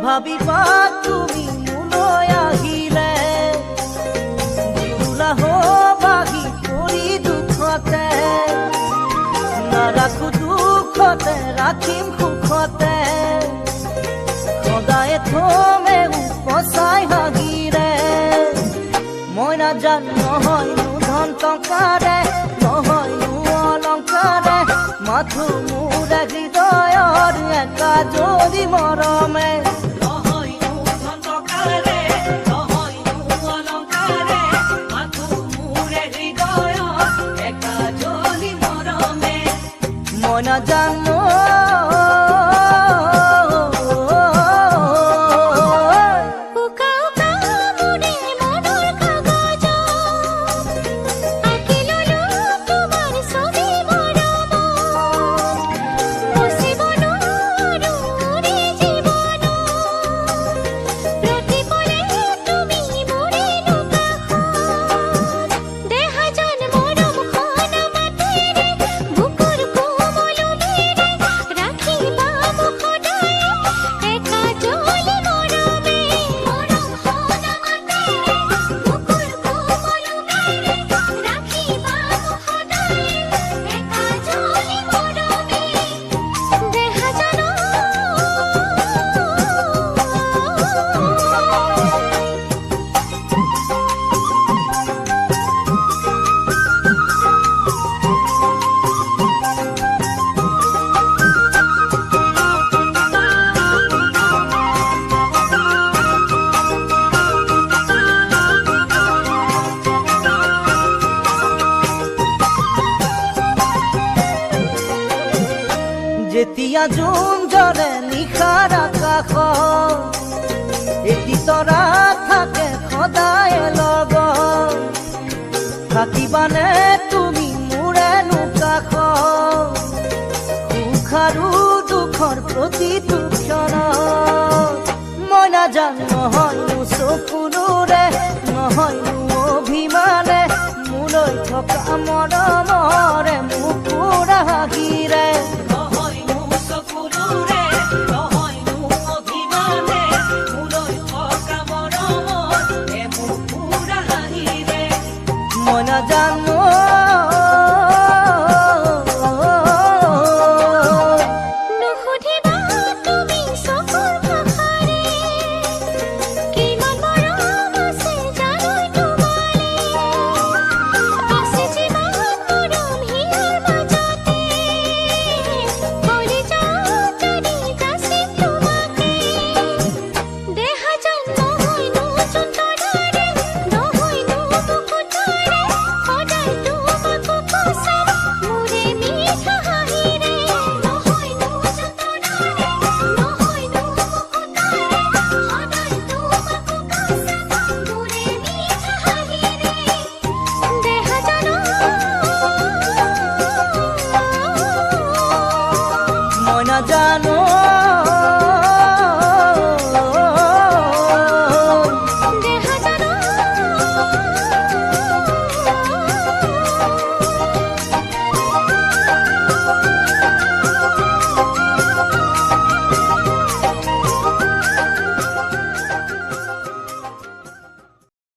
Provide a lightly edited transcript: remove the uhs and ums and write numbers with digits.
ভাবিবা তুমি মোলৈ আহিলে বুলা হবাহি পৰি দুখতে নাৰাখো দুখতে ৰাখিম সুখতে সদায় থমে উপচাই হাগিৰে মই নাজানো নহয়নো ধন টকাৰে নহয়নো অলংকাৰে মাথো মোৰ হৃদয়ৰ একা যদি মৰমে মই নাজানো যেতিয়া জোন জ্বলে নিশাৰ আকাশ এটি তৰা থাকে সদায় লগত থাকিবানে তুমি মোৰেনো কাষ সুখ আৰু দুখৰ প্ৰতিটো ক্ষণত মই নাজানো নহয়নো চকুৰে নহয়নো অভিমানে মোলৈ থকা মৰমৰে মোক পুৰা হাঁহিৰে